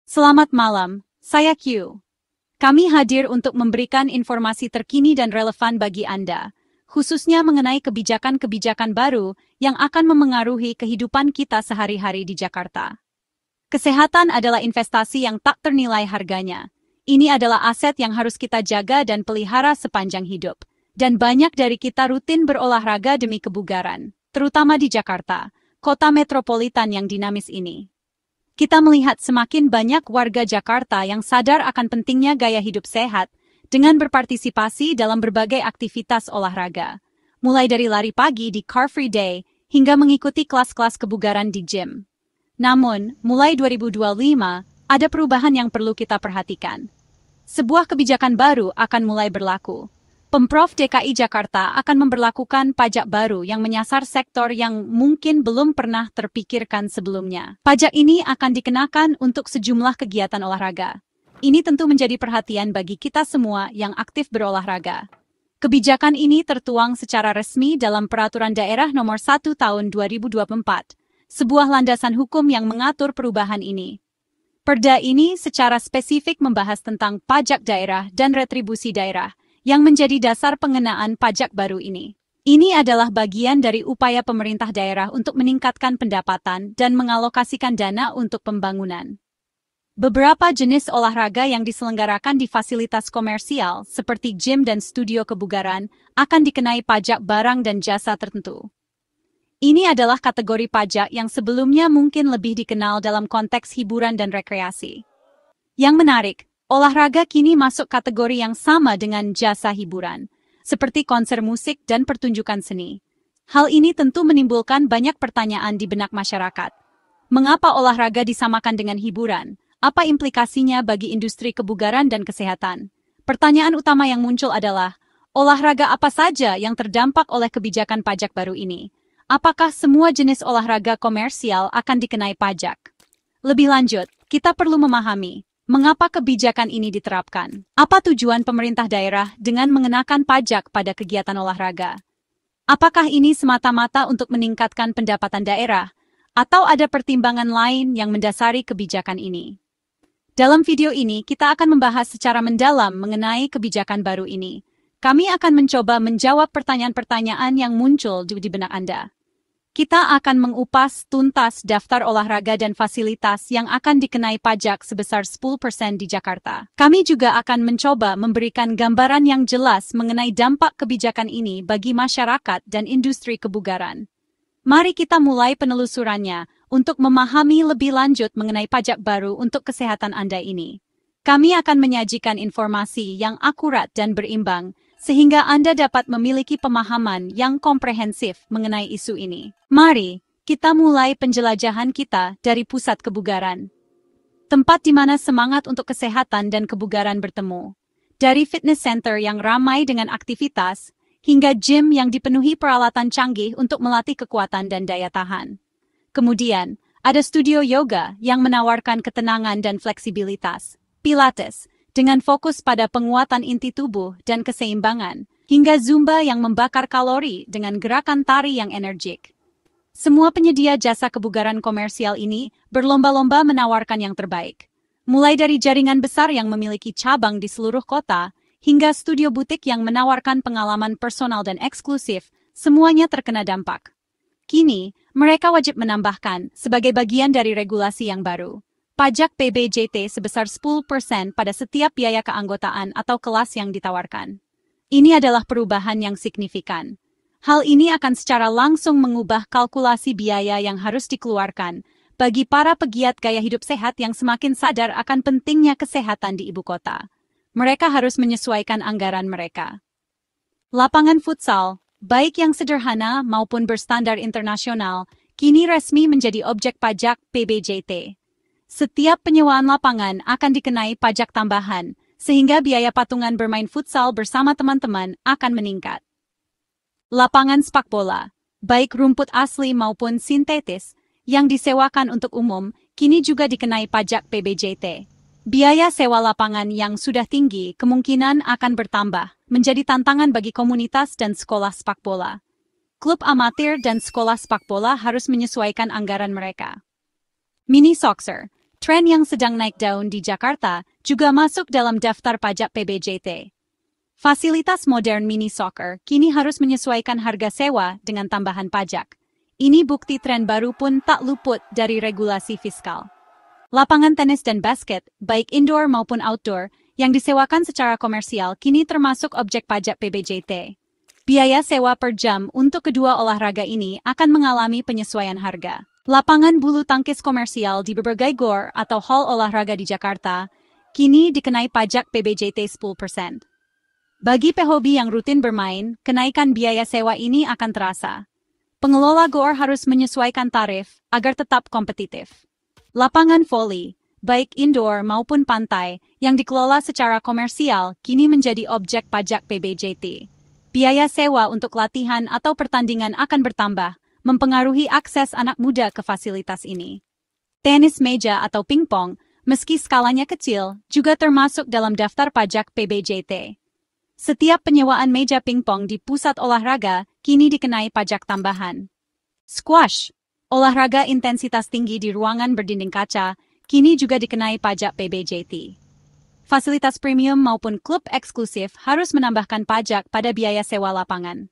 Selamat malam, saya Q. Kami hadir untuk memberikan informasi terkini dan relevan bagi Anda, khususnya mengenai kebijakan-kebijakan baru yang akan memengaruhi kehidupan kita sehari-hari di Jakarta. Kesehatan adalah investasi yang tak ternilai harganya. Ini adalah aset yang harus kita jaga dan pelihara sepanjang hidup. Dan banyak dari kita rutin berolahraga demi kebugaran, terutama di Jakarta, kota metropolitan yang dinamis ini. Kita melihat semakin banyak warga Jakarta yang sadar akan pentingnya gaya hidup sehat dengan berpartisipasi dalam berbagai aktivitas olahraga, mulai dari lari pagi di Car Free Day hingga mengikuti kelas-kelas kebugaran di gym. Namun, mulai 2025, ada perubahan yang perlu kita perhatikan. Sebuah kebijakan baru akan mulai berlaku. Pemprov DKI Jakarta akan memberlakukan pajak baru yang menyasar sektor yang mungkin belum pernah terpikirkan sebelumnya. Pajak ini akan dikenakan untuk sejumlah kegiatan olahraga. Ini tentu menjadi perhatian bagi kita semua yang aktif berolahraga. Kebijakan ini tertuang secara resmi dalam Peraturan Daerah Nomor 1 Tahun 2024, sebuah landasan hukum yang mengatur perubahan ini. Perda ini secara spesifik membahas tentang pajak daerah dan retribusi daerah, yang menjadi dasar pengenaan pajak baru ini. Ini adalah bagian dari upaya pemerintah daerah untuk meningkatkan pendapatan dan mengalokasikan dana untuk pembangunan. Beberapa jenis olahraga yang diselenggarakan di fasilitas komersial, seperti gym dan studio kebugaran, akan dikenai pajak barang dan jasa tertentu. Ini adalah kategori pajak yang sebelumnya mungkin lebih dikenal dalam konteks hiburan dan rekreasi. Yang menarik, olahraga kini masuk kategori yang sama dengan jasa hiburan, seperti konser musik dan pertunjukan seni. Hal ini tentu menimbulkan banyak pertanyaan di benak masyarakat. Mengapa olahraga disamakan dengan hiburan? Apa implikasinya bagi industri kebugaran dan kesehatan? Pertanyaan utama yang muncul adalah, olahraga apa saja yang terdampak oleh kebijakan pajak baru ini? Apakah semua jenis olahraga komersial akan dikenai pajak? Lebih lanjut, kita perlu memahami mengapa kebijakan ini diterapkan? Apa tujuan pemerintah daerah dengan mengenakan pajak pada kegiatan olahraga? Apakah ini semata-mata untuk meningkatkan pendapatan daerah, atau ada pertimbangan lain yang mendasari kebijakan ini? Dalam video ini, kita akan membahas secara mendalam mengenai kebijakan baru ini. Kami akan mencoba menjawab pertanyaan-pertanyaan yang muncul di benak Anda. Kita akan mengupas tuntas daftar olahraga dan fasilitas yang akan dikenai pajak sebesar 10% di Jakarta. Kami juga akan mencoba memberikan gambaran yang jelas mengenai dampak kebijakan ini bagi masyarakat dan industri kebugaran. Mari kita mulai penelusurannya untuk memahami lebih lanjut mengenai pajak baru untuk kesehatan Anda ini. Kami akan menyajikan informasi yang akurat dan berimbang, sehingga Anda dapat memiliki pemahaman yang komprehensif mengenai isu ini. Mari, kita mulai penjelajahan kita dari pusat kebugaran. Tempat di mana semangat untuk kesehatan dan kebugaran bertemu. Dari fitness center yang ramai dengan aktivitas, hingga gym yang dipenuhi peralatan canggih untuk melatih kekuatan dan daya tahan. Kemudian, ada studio yoga yang menawarkan ketenangan dan fleksibilitas. Pilates, dengan fokus pada penguatan inti tubuh dan keseimbangan, hingga Zumba yang membakar kalori dengan gerakan tari yang energik. Semua penyedia jasa kebugaran komersial ini berlomba-lomba menawarkan yang terbaik. Mulai dari jaringan besar yang memiliki cabang di seluruh kota, hingga studio butik yang menawarkan pengalaman personal dan eksklusif, semuanya terkena dampak. Kini, mereka wajib menambahkan, sebagai bagian dari regulasi yang baru, pajak PBJT sebesar 10% pada setiap biaya keanggotaan atau kelas yang ditawarkan. Ini adalah perubahan yang signifikan. Hal ini akan secara langsung mengubah kalkulasi biaya yang harus dikeluarkan bagi para pegiat gaya hidup sehat yang semakin sadar akan pentingnya kesehatan di ibu kota. Mereka harus menyesuaikan anggaran mereka. Lapangan futsal, baik yang sederhana maupun berstandar internasional, kini resmi menjadi objek pajak PBJT. Setiap penyewaan lapangan akan dikenai pajak tambahan, sehingga biaya patungan bermain futsal bersama teman-teman akan meningkat. Lapangan sepak bola, baik rumput asli maupun sintetis, yang disewakan untuk umum, kini juga dikenai pajak PBJT. Biaya sewa lapangan yang sudah tinggi kemungkinan akan bertambah, menjadi tantangan bagi komunitas dan sekolah sepak bola. Klub amatir dan sekolah sepak bola harus menyesuaikan anggaran mereka. Mini Soccer, Tren yang sedang naik daun di Jakarta juga masuk dalam daftar pajak PBJT. Fasilitas modern mini soccer kini harus menyesuaikan harga sewa dengan tambahan pajak. Ini bukti tren baru pun tak luput dari regulasi fiskal. Lapangan tenis dan basket, baik indoor maupun outdoor, yang disewakan secara komersial kini termasuk objek pajak PBJT. Biaya sewa per jam untuk kedua olahraga ini akan mengalami penyesuaian harga. Lapangan bulu tangkis komersial di berbagai GOR atau hall olahraga di Jakarta kini dikenai pajak PBJT 10%. Bagi pehobi yang rutin bermain, kenaikan biaya sewa ini akan terasa. Pengelola GOR harus menyesuaikan tarif agar tetap kompetitif. Lapangan voli, baik indoor maupun pantai, yang dikelola secara komersial kini menjadi objek pajak PBJT. Biaya sewa untuk latihan atau pertandingan akan bertambah, mempengaruhi akses anak muda ke fasilitas ini. Tenis meja atau pingpong, meski skalanya kecil, juga termasuk dalam daftar pajak PBJT. Setiap penyewaan meja pingpong di pusat olahraga kini dikenai pajak tambahan. Squash, olahraga intensitas tinggi di ruangan berdinding kaca, kini juga dikenai pajak PBJT. Fasilitas premium maupun klub eksklusif harus menambahkan pajak pada biaya sewa lapangan.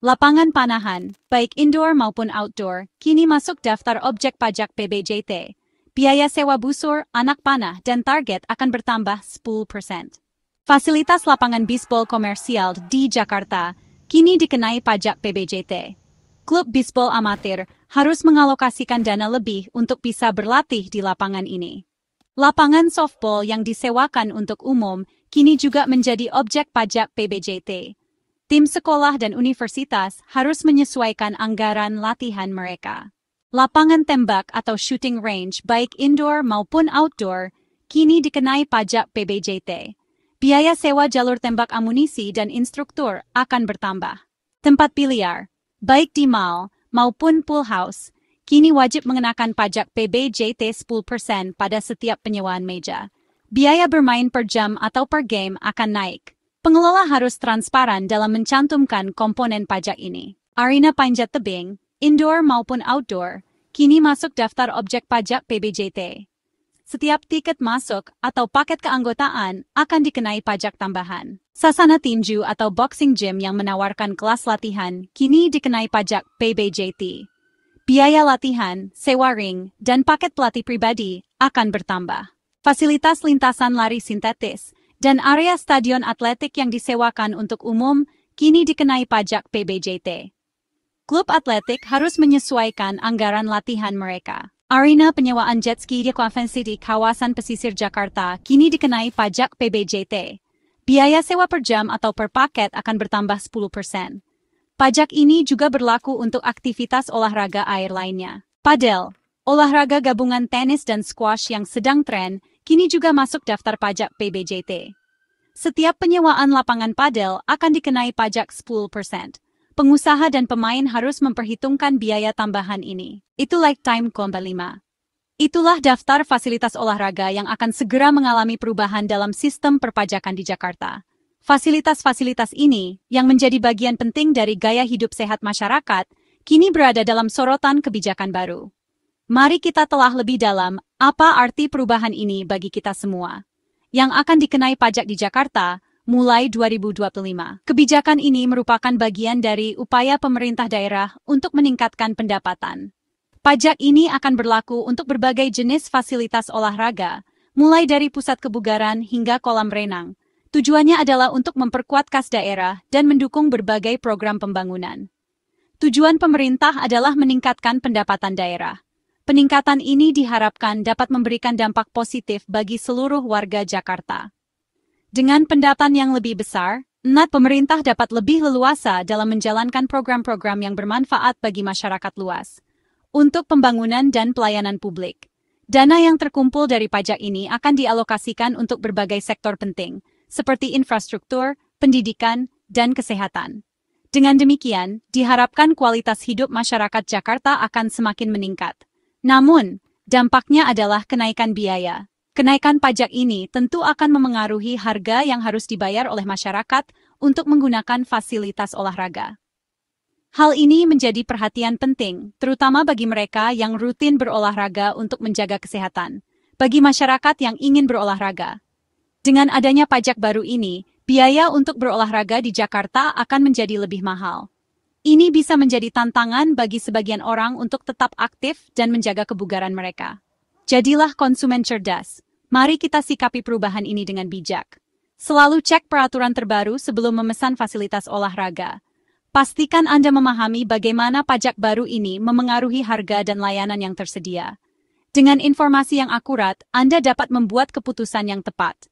Lapangan panahan, baik indoor maupun outdoor, kini masuk daftar objek pajak PBJT. Biaya sewa busur, anak panah, dan target akan bertambah 10%. Fasilitas lapangan bisbol komersial di Jakarta kini dikenai pajak PBJT. Klub bisbol amatir harus mengalokasikan dana lebih untuk bisa berlatih di lapangan ini. Lapangan softball yang disewakan untuk umum kini juga menjadi objek pajak PBJT. Tim sekolah dan universitas harus menyesuaikan anggaran latihan mereka. Lapangan tembak atau shooting range baik indoor maupun outdoor kini dikenai pajak PBJT. Biaya sewa jalur tembak amunisi dan instruktur akan bertambah. Tempat biliar, baik di mall maupun pool house, kini wajib mengenakan pajak PBJT 10% pada setiap penyewaan meja. Biaya bermain per jam atau per game akan naik. Pengelola harus transparan dalam mencantumkan komponen pajak ini. Arena panjat tebing, indoor maupun outdoor, kini masuk daftar objek pajak PBJT. Setiap tiket masuk atau paket keanggotaan akan dikenai pajak tambahan. Sasana tinju atau boxing gym yang menawarkan kelas latihan kini dikenai pajak PBJT. Biaya latihan, sewa ring, dan paket pelatih pribadi akan bertambah. Fasilitas lintasan lari sintetis dan area stadion atletik yang disewakan untuk umum kini dikenai pajak PBJT. Klub atletik harus menyesuaikan anggaran latihan mereka. Arena penyewaan jet ski di konvensi di kawasan pesisir Jakarta kini dikenai pajak PBJT. Biaya sewa per jam atau per paket akan bertambah 10%. Pajak ini juga berlaku untuk aktivitas olahraga air lainnya. Padel, olahraga gabungan tenis dan squash yang sedang tren, kini juga masuk daftar pajak PBJT. Setiap penyewaan lapangan padel akan dikenai pajak 10%. Pengusaha dan pemain harus memperhitungkan biaya tambahan ini. Itu lifetime komba 5. Itulah daftar fasilitas olahraga yang akan segera mengalami perubahan dalam sistem perpajakan di Jakarta. Fasilitas-fasilitas ini, yang menjadi bagian penting dari gaya hidup sehat masyarakat, kini berada dalam sorotan kebijakan baru. Mari kita telah lebih dalam apa arti perubahan ini bagi kita semua. Yang akan dikenai pajak di Jakarta mulai 2025. Kebijakan ini merupakan bagian dari upaya pemerintah daerah untuk meningkatkan pendapatan. Pajak ini akan berlaku untuk berbagai jenis fasilitas olahraga, mulai dari pusat kebugaran hingga kolam renang. Tujuannya adalah untuk memperkuat kas daerah dan mendukung berbagai program pembangunan. Tujuan pemerintah adalah meningkatkan pendapatan daerah. Peningkatan ini diharapkan dapat memberikan dampak positif bagi seluruh warga Jakarta. Dengan pendapatan yang lebih besar, pemerintah dapat lebih leluasa dalam menjalankan program-program yang bermanfaat bagi masyarakat luas. Untuk pembangunan dan pelayanan publik, dana yang terkumpul dari pajak ini akan dialokasikan untuk berbagai sektor penting, seperti infrastruktur, pendidikan, dan kesehatan. Dengan demikian, diharapkan kualitas hidup masyarakat Jakarta akan semakin meningkat. Namun, dampaknya adalah kenaikan biaya. Kenaikan pajak ini tentu akan memengaruhi harga yang harus dibayar oleh masyarakat untuk menggunakan fasilitas olahraga. Hal ini menjadi perhatian penting, terutama bagi mereka yang rutin berolahraga untuk menjaga kesehatan. Bagi masyarakat yang ingin berolahraga, dengan adanya pajak baru ini, biaya untuk berolahraga di Jakarta akan menjadi lebih mahal. Ini bisa menjadi tantangan bagi sebagian orang untuk tetap aktif dan menjaga kebugaran mereka. Jadilah konsumen cerdas. Mari kita sikapi perubahan ini dengan bijak. Selalu cek peraturan terbaru sebelum memesan fasilitas olahraga. Pastikan Anda memahami bagaimana pajak baru ini memengaruhi harga dan layanan yang tersedia. Dengan informasi yang akurat, Anda dapat membuat keputusan yang tepat.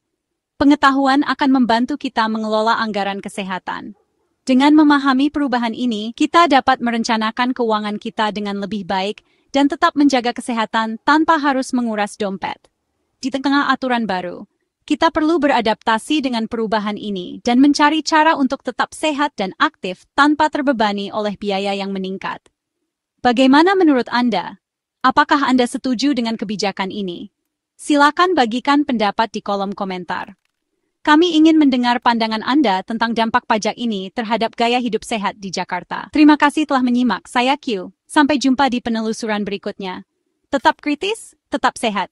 Pengetahuan akan membantu kita mengelola anggaran kesehatan. Dengan memahami perubahan ini, kita dapat merencanakan keuangan kita dengan lebih baik dan tetap menjaga kesehatan tanpa harus menguras dompet. Di tengah aturan baru, kita perlu beradaptasi dengan perubahan ini dan mencari cara untuk tetap sehat dan aktif tanpa terbebani oleh biaya yang meningkat. Bagaimana menurut Anda? Apakah Anda setuju dengan kebijakan ini? Silakan bagikan pendapat di kolom komentar. Kami ingin mendengar pandangan Anda tentang dampak pajak ini terhadap gaya hidup sehat di Jakarta. Terima kasih telah menyimak. Saya Q. Sampai jumpa di penelusuran berikutnya. Tetap kritis, tetap sehat.